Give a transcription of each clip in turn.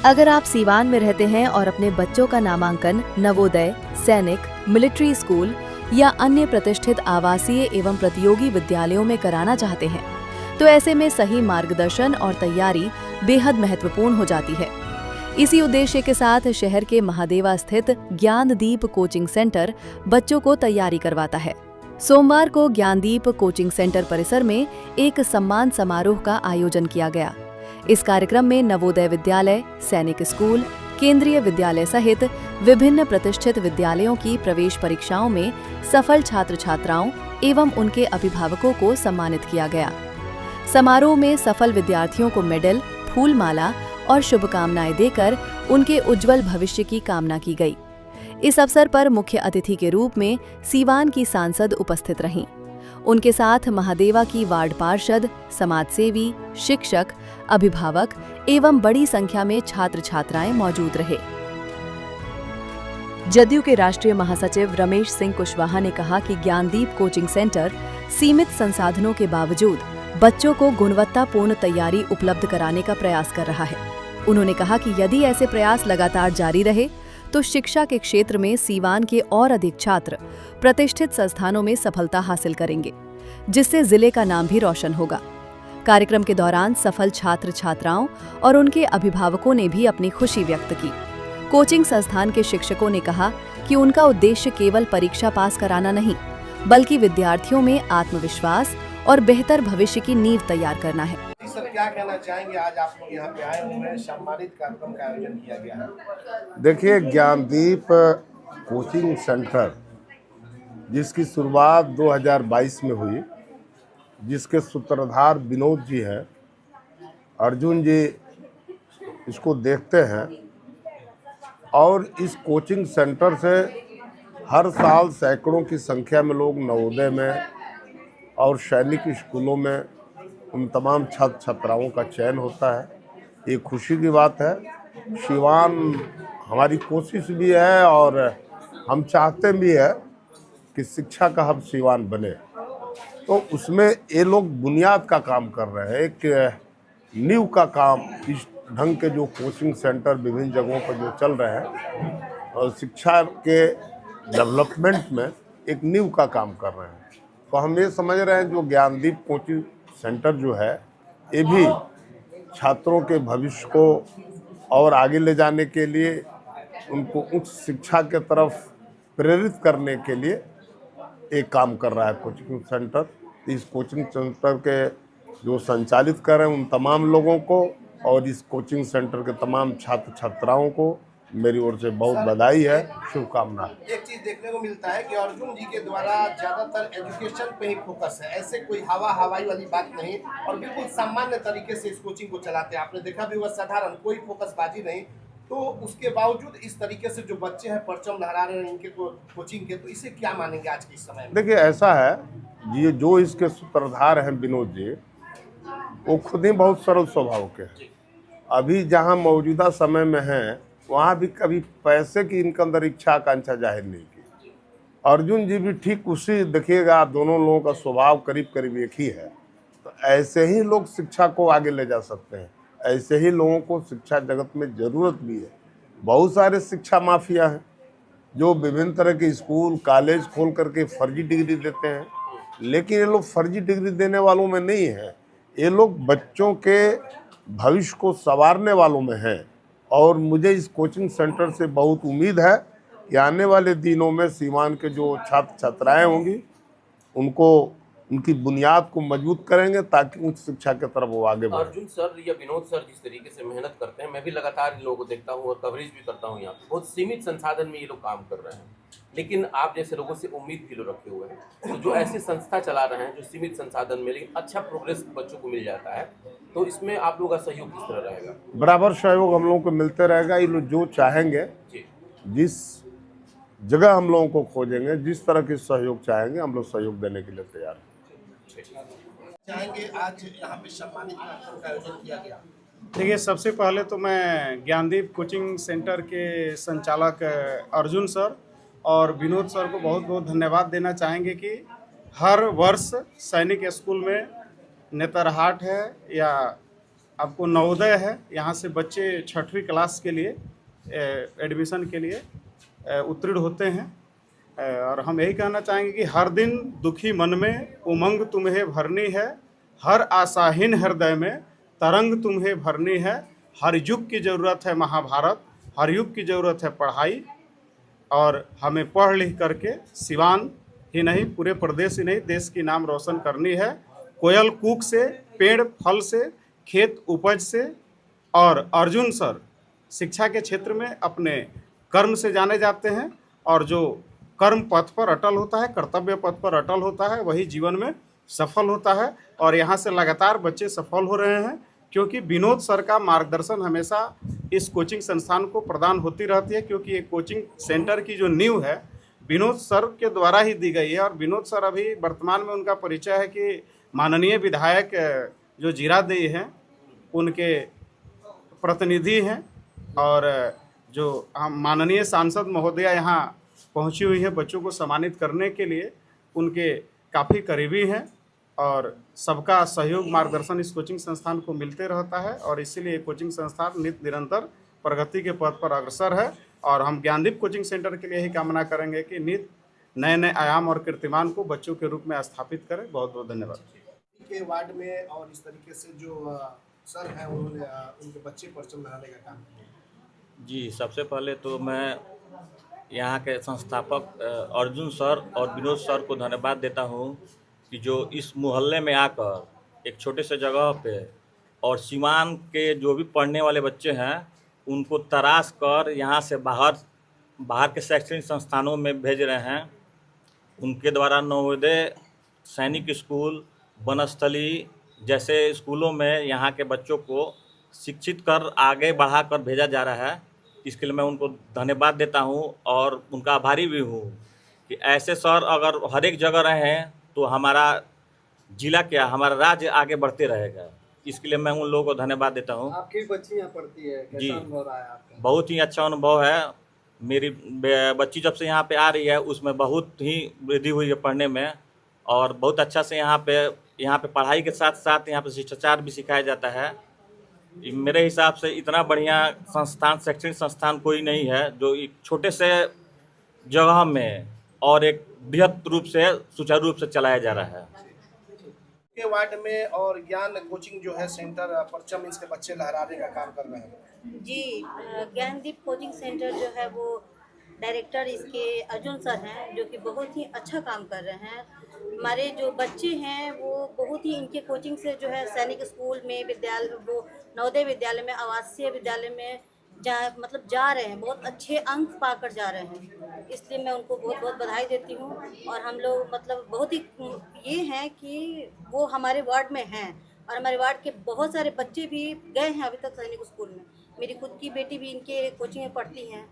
अगर आप सीवान में रहते हैं और अपने बच्चों का नामांकन नवोदय, सैनिक, मिलिट्री स्कूल या अन्य प्रतिष्ठित आवासीय एवं प्रतियोगी विद्यालयों में कराना चाहते हैं, तो ऐसे में सही मार्गदर्शन और तैयारी बेहद महत्वपूर्ण हो जाती है। इसी उद्देश्य के साथ शहर के महादेवा स्थित ज्ञानदीप कोचिंग सेंटर बच्चों को तैयारी करवाता है। सोमवार को ज्ञानदीप कोचिंग सेंटर परिसर में एक सम्मान समारोह का आयोजन किया गया। इस कार्यक्रम में नवोदय विद्यालय, सैनिक स्कूल, केंद्रीय विद्यालय सहित विभिन्न प्रतिष्ठित विद्यालयों की प्रवेश परीक्षाओं में सफल छात्र छात्राओं एवं उनके अभिभावकों को सम्मानित किया गया। समारोह में सफल विद्यार्थियों को मेडल, फूलमाला और शुभकामनाएं देकर उनके उज्जवल भविष्य की कामना की गई। इस अवसर पर मुख्य अतिथि के रूप में सीवान की सांसद उपस्थित रहीं। उनके साथ महादेवा की वार्ड पार्षद, समाजसेवी, शिक्षक, अभिभावक एवं बड़ी संख्या में छात्र छात्राएं मौजूद रहे। जदयू के राष्ट्रीय महासचिव रमेश सिंह कुशवाहा ने कहा कि ज्ञानदीप कोचिंग सेंटर सीमित संसाधनों के बावजूद बच्चों को गुणवत्तापूर्ण तैयारी उपलब्ध कराने का प्रयास कर रहा है। उन्होंने कहा कि यदि ऐसे प्रयास लगातार जारी रहे तो शिक्षा के क्षेत्र में सीवान के और अधिक छात्र प्रतिष्ठित संस्थानों में सफलता हासिल करेंगे, जिससे जिले का नाम भी रोशन होगा। कार्यक्रम के दौरान सफल छात्र छात्राओं और उनके अभिभावकों ने भी अपनी खुशी व्यक्त की। कोचिंग संस्थान के शिक्षकों ने कहा कि उनका उद्देश्य केवल परीक्षा पास कराना नहीं, बल्कि विद्यार्थियों में आत्मविश्वास और बेहतर भविष्य की नींव तैयार करना है। सर, क्या कहना चाहेंगे? आज आप लोग यहाँ पे आए हुए हैं, सम्मानित कार्यक्रम का आयोजन किया गया है। देखिए, ज्ञानदीप कोचिंग सेंटर जिसकी शुरुआत 2022 में हुई, जिसके सूत्रधार विनोद जी हैं, अर्जुन जी इसको देखते हैं और इस कोचिंग सेंटर से हर साल सैकड़ों की संख्या में लोग नवोदय में और सैनिक स्कूलों में उन तमाम छात्र छात्राओं का चयन होता है। ये खुशी की बात है। सीवान हमारी कोशिश भी है और हम चाहते भी है कि शिक्षा का हब सीवान बने, तो उसमें ये लोग बुनियाद का काम कर रहे हैं। एक नींव का काम इस ढंग के जो कोचिंग सेंटर विभिन्न जगहों पर जो चल रहे हैं और शिक्षा के डेवलपमेंट में एक नींव का काम कर रहे हैं। तो हम ये समझ रहे हैं जो ज्ञानदीप कोचिंग सेंटर जो है, ये भी छात्रों के भविष्य को और आगे ले जाने के लिए, उनको उच्च शिक्षा के तरफ प्रेरित करने के लिए एक काम कर रहा है कोचिंग सेंटर। इस कोचिंग सेंटर के जो संचालित कर रहे हैं उन तमाम लोगों को और इस कोचिंग सेंटर के तमाम छात्र छात्राओं को मेरी ओर से बहुत बधाई है, शुभकामना। एक चीज देखने को मिलता है कि अर्जुन जी के द्वारा ज्यादातर एजुकेशन पे ही फोकस है, ऐसे कोई हवाई वाली बात नहीं और बिल्कुल सामान्य तरीके से इस कोचिंग को चलाते हैं। आपने देखा भी होगा, साधारण कोई फोकसबाजी नहीं, तो उसके बावजूद इस तरीके से जो बच्चे हैं परचम लहरा रहे हैं इनके कोचिंग के, तो इसे क्या मानेंगे आज के समय में? देखिए, ऐसा है, ये जो इसके सूत्रधार हैं विनोद जी, वो खुद ही बहुत सरल स्वभाव के हैं। अभी जहाँ मौजूदा समय में हैं वहाँ भी कभी पैसे की इनके अंदर इच्छा आकांक्षा जाहिर नहीं की। अर्जुन जी भी ठीक उसी, देखिएगा दोनों लोगों का स्वभाव करीब करीब एक ही है। तो ऐसे ही लोग शिक्षा को आगे ले जा सकते हैं, ऐसे ही लोगों को शिक्षा जगत में ज़रूरत भी है। बहुत सारे शिक्षा माफिया हैं जो विभिन्न तरह के स्कूल कॉलेज खोल करके फर्जी डिग्री देते हैं, लेकिन ये लोग फर्जी डिग्री देने वालों में नहीं हैं, ये लोग बच्चों के भविष्य को संवारने वालों में हैं। और मुझे इस कोचिंग सेंटर से बहुत उम्मीद है कि आने वाले दिनों में सीवान के जो छात्र छात्राएं होंगी उनको उनकी बुनियाद को मजबूत करेंगे ताकि उच्च शिक्षा की तरफ वो आगे बढ़े। अर्जुन सर या विनोद सर जिस तरीके से मेहनत करते हैं, मैं भी लगातार इन लोगों को देखता हूँ और कवरेज भी करता हूँ। यहाँ पे बहुत सीमित संसाधन में ये लोग काम कर रहे हैं, लेकिन आप जैसे लोगों से उम्मीद भी लोग रखे हुए हैं। तो जो ऐसी संस्था चला रहे हैं जो सीमित संसाधन में लेकिन अच्छा प्रोग्रेस बच्चों को मिल जाता है, तो इसमें आप लोगों का सहयोग किस तरह रहेगा? बराबर सहयोग हम लोगों को मिलते रहेगा। ये लोग जो चाहेंगे, जिस जगह हम लोगों को खोजेंगे, जिस तरह की सहयोग चाहेंगे, हम लोग सहयोग देने के लिए तैयार हैं। चाहेंगे आज यहाँ पे सम्मानित कार्यक्रम का आयोजन किया गया। देखिए, सबसे पहले तो मैं ज्ञानदीप कोचिंग सेंटर के संचालक अर्जुन सर और विनोद सर को बहुत बहुत धन्यवाद देना चाहेंगे कि हर वर्ष सैनिक स्कूल में नेतरहाट है या आपको नवोदय है, यहाँ से बच्चे 6वीं क्लास के लिए एडमिशन के लिए उत्तीर्ण होते हैं। और हम यही कहना चाहेंगे कि हर दिन दुखी मन में उमंग तुम्हें भरनी है, हर आशाहीन हृदय में तरंग तुम्हें भरनी है। हर युग की ज़रूरत है महाभारत, हर युग की ज़रूरत है पढ़ाई, और हमें पढ़ लिख करके सिवान ही नहीं पूरे प्रदेश ही नहीं देश की नाम रोशन करनी है। कोयल कूक से, पेड़ फल से, खेत उपज से, और अर्जुन सर शिक्षा के क्षेत्र में अपने कर्म से जाने जाते हैं, और जो कर्म पथ पर अटल होता है, कर्तव्य पथ पर अटल होता है, वही जीवन में सफल होता है। और यहाँ से लगातार बच्चे सफल हो रहे हैं, क्योंकि विनोद सर का मार्गदर्शन हमेशा इस कोचिंग संस्थान को प्रदान होती रहती है, क्योंकि ये कोचिंग सेंटर की जो नींव है विनोद सर के द्वारा ही दी गई है। और विनोद सर अभी वर्तमान में उनका परिचय है कि माननीय विधायक जो जीरादेई हैं उनके प्रतिनिधि हैं, और जो हम माननीय सांसद महोदया यहाँ पहुँची हुई है बच्चों को सम्मानित करने के लिए, उनके काफ़ी करीबी हैं, और सबका सहयोग मार्गदर्शन इस कोचिंग संस्थान को मिलते रहता है। और इसीलिए कोचिंग संस्थान निरंतर प्रगति के पथ पर अग्रसर है, और हम ज्ञानदीप कोचिंग सेंटर के लिए ही कामना करेंगे कि नित नए नए आयाम और कीर्तिमान को बच्चों के रूप में स्थापित करें। बहुत बहुत धन्यवाद। के वार्ड में और इस तरीके से जो सर हैं उन्होंने उनके बच्चे परचम लहराने का काम किया। जी, सबसे पहले तो मैं यहाँ के संस्थापक अर्जुन सर और विनोद सर को धन्यवाद देता हूँ कि जो इस मोहल्ले में आकर एक छोटे से जगह पे और सीमान के जो भी पढ़ने वाले बच्चे हैं उनको तराश कर यहाँ से बाहर के शैक्षणिक संस्थानों में भेज रहे हैं। उनके द्वारा नवोदय, सैनिक स्कूल, वनस्थली जैसे स्कूलों में यहाँ के बच्चों को शिक्षित कर आगे बढ़ाकर भेजा जा रहा है। इसके लिए मैं उनको धन्यवाद देता हूँ और उनका आभारी भी हूँ कि ऐसे सर अगर हर एक जगह रहें तो हमारा जिला क्या, हमारा राज्य आगे बढ़ते रहेगा। इसके लिए मैं उन लोगों को धन्यवाद देता हूँ। आपकी बच्ची यहाँ पढ़ती है, कैसा अनुभव रहा है आपका? बहुत ही अच्छा अनुभव है। मेरी बच्ची जब से यहाँ पे आ रही है उसमें बहुत ही वृद्धि हुई है पढ़ने में, और बहुत अच्छा से यहाँ पे पढ़ाई के साथ साथ यहाँ पे शिष्टाचार भी सिखाया जाता है। मेरे हिसाब से इतना बढ़िया संस्थान, शैक्षणिक संस्थान कोई नहीं है जो एक छोटे से जगह में और एक बृहद रूप से सुचारू रूप से चलाया जा रहा है। के वार्ड में और ज्ञान कोचिंग जो है सेंटर परचम इसके बच्चे लहराने का काम कर रहे हैं। जी, ज्ञानदीप कोचिंग सेंटर जो है वो डायरेक्टर इसके अर्जुन सर हैं, जो कि बहुत ही अच्छा काम कर रहे हैं। हमारे जो बच्चे हैं वो बहुत ही इनके कोचिंग से जो है सैनिक स्कूल में, विद्यालय, वो नवोदय विद्यालय में, आवासीय विद्यालय में जा रहे हैं, बहुत अच्छे अंक पाकर जा रहे हैं। इसलिए मैं उनको बहुत बहुत बधाई देती हूँ। और हम लोग बहुत ही ये हैं कि वो हमारे वार्ड में हैं, और हमारे वार्ड के बहुत सारे बच्चे भी गए हैं अभी तक सैनिक स्कूल में। मेरी खुद की बेटी भी इनके कोचिंग में पढ़ती हैं,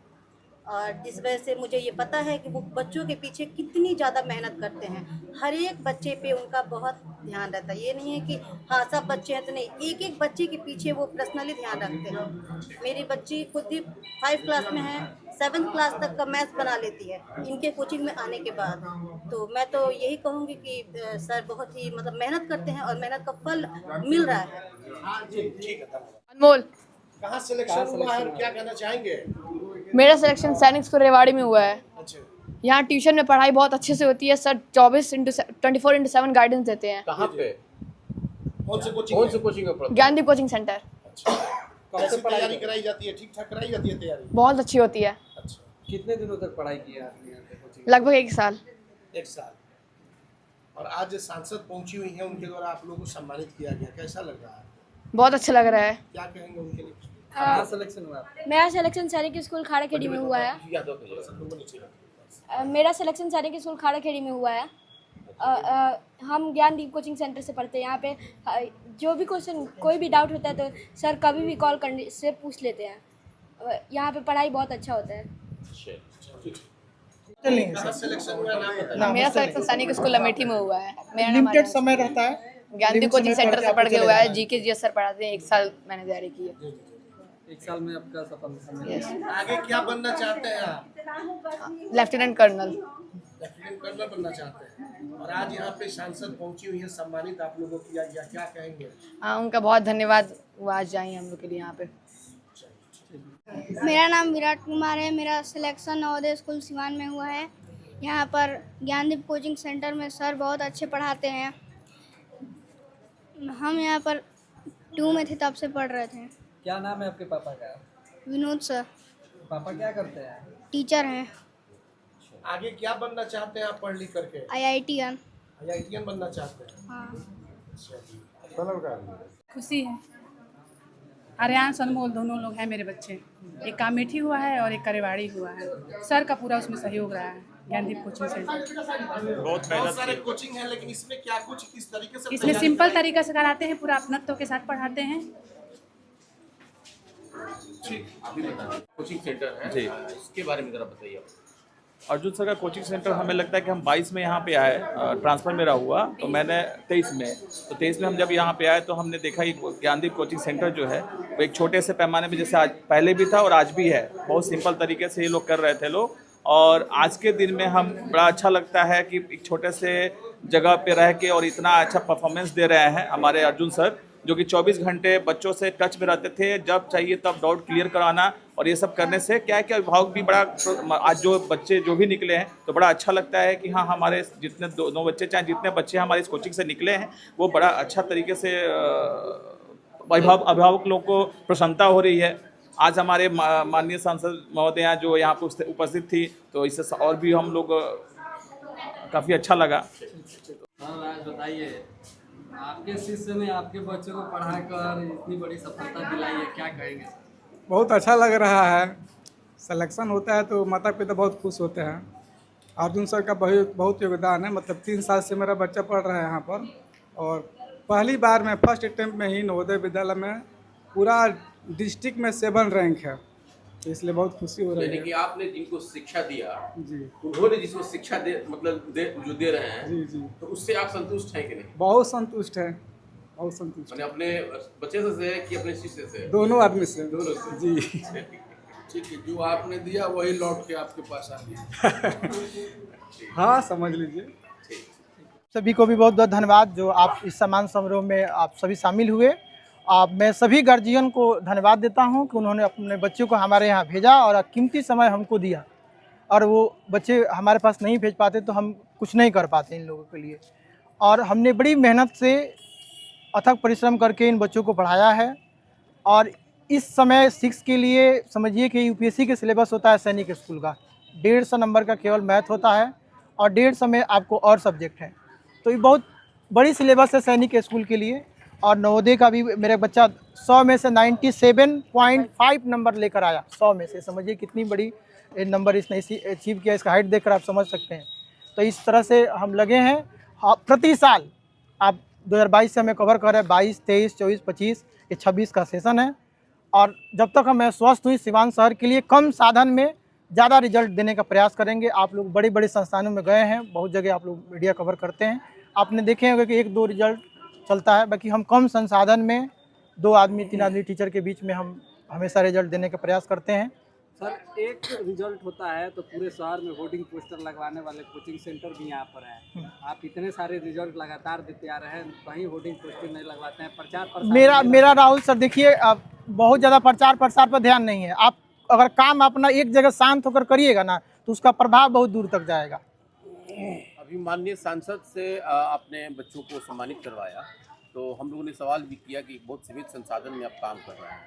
और जिस वजह से मुझे ये पता है कि वो बच्चों के पीछे कितनी ज़्यादा मेहनत करते हैं। हर एक बच्चे पे उनका बहुत ध्यान रहता है। ये नहीं है कि हाँ सब बच्चे हैं तो नहीं, एक एक बच्चे के पीछे वो पर्सनली ध्यान रखते हैं। मेरी बच्ची खुद ही 5 क्लास में है, 7th क्लास तक का मैथ्स बना लेती है इनके कोचिंग में आने के बाद। तो मैं तो यही कहूँगी कि सर बहुत ही मेहनत करते हैं और मेहनत का फल मिल रहा है। ठीक है, अनमोल, कहाँ सिलेक्शन हुआ है, क्या कहना चाहेंगे? मेरा सिलेक्शन सैनिक स्कूल रेवाड़ी में हुआ है। अच्छा, यहाँ ट्यूशन में पढ़ाई बहुत अच्छे से होती है। सर 24/7 गाइडेंस देते हैं। कहाँ पे? कौन से कोचिंग में पढ़ते? Gyandeep coaching centre. कैसे तैयारी कराई जाती है? ठीक ठाक कराई जाती है तैयारी? बहुत अच्छी होती है। अच्छा, कितने दिनों तक पढ़ाई की है आपने यहाँ पे कोचिंग? लगभग 1 साल। 1 साल। और आज सांसद पहुंची हुई हैं, उनके द्वारा आप लोगों को सम्मानित किया गया, कैसा लग रहा है? बहुत अच्छा लग रहा है। क्या कहेंगे उनके लिए? कहाँ सिलेक्शन हुआ? मेरा सिलेक्शन सैनिक स्कूल खाड़ाखेड़ी में हुआ है। मेरा सिलेक्शन सैनिक स्कूल खाड़ाखेड़ी में हुआ है। हम ज्ञानदीप कोचिंग सेंटर से पढ़ते हैं। यहाँ पे जो भी क्वेश्चन, कोई भी डाउट होता है तो सर कभी भी कॉल करने से पूछ लेते हैं। यहाँ पे पढ़ाई बहुत अच्छा होता है। सिलेक्शन हुआ, नाम बताइए। मेरा सिलेक्शन सैनिक स्कूल अमेठी में हुआ है। मेरा लिमिटेड समय रहता है। ज्ञानदीप कोचिंग सेंटर से पढ़ के हुआ है। जीके जीएस सर पढ़ाते हैं। 1 साल मैंने तैयारी की है। 1 साल में आपका सफलता मिला। आगे क्या बनना चाहते हैं आप? Lieutenant colonel. लेफ्टिनेंट कर्नल बनना चाहते हैं। और आज यहाँ पे सांसद पहुंची हुई है, सम्मानित आप लोगों को किया गया, क्या कहेंगे? हाँ, उनका बहुत धन्यवाद वो आज जाएँ हम लोग के लिए यहाँ पे। मेरा नाम विराट कुमार है। मेरा सिलेक्शन नवोदय स्कूल सिवान में हुआ है। यहाँ पर ज्ञानदीप कोचिंग सेंटर में सर बहुत अच्छे पढ़ाते हैं। हम यहाँ पर 2 में थे तब से पढ़ रहे थे। क्या नाम है आपके पापा का? विनोद सर। पापा क्या करते हैं? टीचर हैं। आगे क्या बनना चाहते हैं आप पढ़ लिख करके? IITN। IITN बनना चाहते हैं? हाँ। खुशी है। आर्यान अनमोल दोनों लोग हैं मेरे बच्चे। एक कामेठी हुआ है और एक करेवाड़ी हुआ है। सर का पूरा उसमें सहयोग रहा है ज्ञानदीप कोचिंग सेंटर। बहुत सारे कोचिंग है, लेकिन इसमें क्या कुछ किस तरीके से? इसमें सिंपल तरीका से कराते हैं, पूरा अपनत्व के साथ पढ़ाते हैं। ठीक, अभी बताइए कोचिंग सेंटर है जी। इसके बारे में जरा बताइए आप। अर्जुन सर का कोचिंग सेंटर हमें लगता है कि हम 22 में यहाँ पे आए, ट्रांसफ़र मेरा हुआ तो मैंने 23 में, तो 23 में हम जब यहाँ पे आए तो हमने देखा कि ज्ञानदीप कोचिंग सेंटर जो है वो एक छोटे से पैमाने में, जैसे आज पहले भी था और आज भी है, बहुत सिंपल तरीके से ये लोग कर रहे थे लोग। और आज के दिन में हम बड़ा अच्छा लगता है कि एक छोटे से जगह पे रह के और इतना अच्छा परफॉर्मेंस दे रहे हैं हमारे अर्जुन सर, जो कि 24 घंटे बच्चों से टच में रहते थे, जब चाहिए तब डाउट क्लियर कराना। और ये सब करने से क्या है कि अभिभावक भी बड़ा, आज जो बच्चे जो भी निकले हैं तो बड़ा अच्छा लगता है कि हाँ हमारे जितने 2 बच्चे चाहे जितने बच्चे हमारे इस कोचिंग से निकले हैं वो बड़ा अच्छा तरीके से अभिभावक लोगों को प्रसन्नता हो रही है। आज हमारे माननीय सांसद महोदया जो यहाँ पर उपस्थित थी तो इससे और भी हम लोग काफ़ी अच्छा लगा। हाँ राज बताइए, आपके शिष्य ने आपके बच्चों को पढ़ाकर इतनी बड़ी सफलता दिलाई है, क्या कहेंगे? बहुत अच्छा लग रहा है। सिलेक्शन होता है तो माता पिता बहुत खुश होते हैं। अर्जुन सर का बहुत योगदान है। मतलब 3 साल से मेरा बच्चा पढ़ रहा है यहाँ पर, और पहली बार में फर्स्ट अटेम्प्ट में ही नवोदय विद्यालय में पूरा डिस्ट्रिक्ट में 7 रैंक है, इसलिए बहुत खुशी हो रही है। यानी कि आपने जिनको शिक्षा दिया जी, उन्होंने जिसको शिक्षा जो दे रहे हैं जी जी, तो उससे आप संतुष्ट हैं कि नहीं? बहुत संतुष्ट है, बहुत संतुष्ट। मैंने अपने बच्चे से कि अपने शिष्य से? दोनों आदमी से। दोनों से। जी ठीक है, जो आपने दिया वही लौट के आपके पास आ गया। हाँ समझ लीजिए। सभी को भी बहुत बहुत धन्यवाद जो आप इस सम्मान समारोह में आप सभी शामिल हुए। मैं सभी गार्जियन को धन्यवाद देता हूं कि उन्होंने अपने बच्चों को हमारे यहाँ भेजा और कीमती समय हमको दिया, और वो बच्चे हमारे पास नहीं भेज पाते तो हम कुछ नहीं कर पाते इन लोगों के लिए। और हमने बड़ी मेहनत से अथक परिश्रम करके इन बच्चों को पढ़ाया है। और इस समय 6 के लिए समझिए कि UPSC के सिलेबस होता है सैनिक स्कूल का, 150 नंबर का केवल मैथ होता है और 150 में आपको और सब्जेक्ट है, तो ये बहुत बड़ी सिलेबस है सैनिक स्कूल के लिए। और नवोदय का भी मेरा बच्चा 100 में से 97.5 नंबर लेकर आया, 100 में से। समझिए कितनी बड़ी नंबर इसने अचीव किया, इसका हाइट देखकर आप समझ सकते हैं। तो इस तरह से हम लगे हैं। प्रति साल आप 2022 से हमें कवर कर रहे हैं, 22, 23, 24, 25, ये 26 का सेशन है। और जब तक मैं स्वस्थ हुई सिवान शहर के लिए कम साधन में ज़्यादा रिजल्ट देने का प्रयास करेंगे। आप लोग बड़े बड़े संस्थानों में गए हैं, बहुत जगह आप लोग मीडिया कवर करते हैं, आपने देखे होंगे कि 1-2 रिजल्ट चलता है, बाकी हम कम संसाधन में 2 आदमी 3 आदमी टीचर के बीच में हम हमेशा रिजल्ट देने का प्रयास करते हैं। सर एक रिजल्ट होता है तो पूरे शहर में होर्डिंग पोस्टर लगवाने वाले कोचिंग सेंटर भी यहाँ पर हैं। आप इतने सारे रिजल्ट लगातार देते आ रहे हैं, कहीं होर्डिंग पोस्टर नहीं लगवाते हैं, प्रचार प्रसार? मेरा राहुल सर देखिए, बहुत ज़्यादा प्रचार प्रसार पर ध्यान नहीं है। आप अगर काम अपना एक जगह शांत होकर करिएगा ना तो उसका प्रभाव बहुत दूर तक जाएगा। अभी माननीय सांसद से आपने बच्चों को सम्मानित करवाया, तो हम लोगों ने सवाल भी किया कि बहुत सीमित संसाधन में आप काम कर रहे हैं,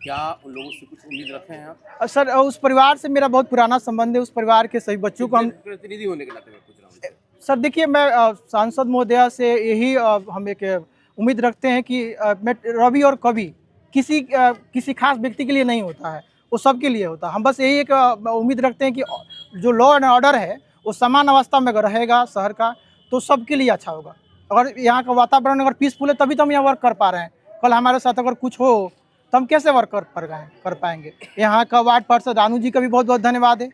क्या उन लोगों से कुछ उम्मीद रखे हैं आप? सर उस परिवार से मेरा बहुत पुराना संबंध है, उस परिवार के सभी बच्चों को हम प्रतिनिधि होने के नाते मैं पूछ रहा हूँ। सर देखिए, मैं सांसद महोदया से यही हम एक उम्मीद रखते हैं कि मैं रवि और कवि किसी खास व्यक्ति के लिए नहीं होता है, वो सबके लिए होता है। हम बस यही एक उम्मीद रखते हैं कि जो लॉ एंड ऑर्डर है वो समान अवस्था में रहेगा शहर का, तो सबके लिए अच्छा होगा। अगर यहाँ का वातावरण अगर पीसफुल है तभी तो हम यहाँ वर्क कर पा रहे हैं। कल हमारे साथ अगर कुछ हो तो हम कैसे वर्क कर पाएंगे। यहाँ का वार्ड पार्षद रानू जी का भी बहुत बहुत धन्यवाद है।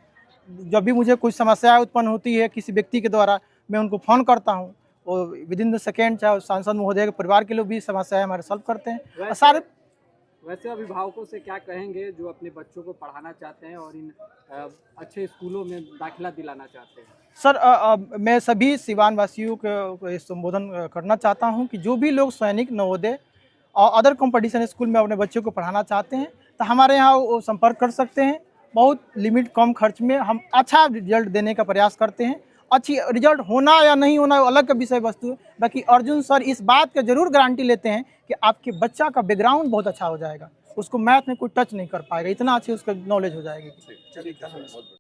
जब भी मुझे कुछ समस्या उत्पन्न होती है किसी व्यक्ति के द्वारा, मैं उनको फ़ोन करता हूँ, वो विदिन द सेकेंड चाहे सांसद महोदय के परिवार के लोग भी समस्याएं हमारे सॉल्व करते हैं। सारे वैसे अभिभावकों से क्या कहेंगे जो अपने बच्चों को पढ़ाना चाहते हैं और इन अच्छे स्कूलों में दाखिला दिलाना चाहते हैं? सर मैं सभी सिवान वासियों को संबोधन करना चाहता हूं कि जो भी लोग सैनिक नवोदय और अदर कंपटीशन स्कूल में अपने बच्चों को पढ़ाना चाहते हैं तो हमारे यहाँ वो संपर्क कर सकते हैं। बहुत लिमिट कम खर्च में हम अच्छा रिजल्ट देने का प्रयास करते हैं। अच्छी रिजल्ट होना या नहीं होना अलग का विषय वस्तु है, बाकी अर्जुन सर इस बात का जरूर गारंटी लेते हैं कि आपके बच्चा का बैकग्राउंड बहुत अच्छा हो जाएगा, उसको मैथ में कोई टच नहीं कर पाएगा, इतना अच्छी उसका नॉलेज हो जाएगी।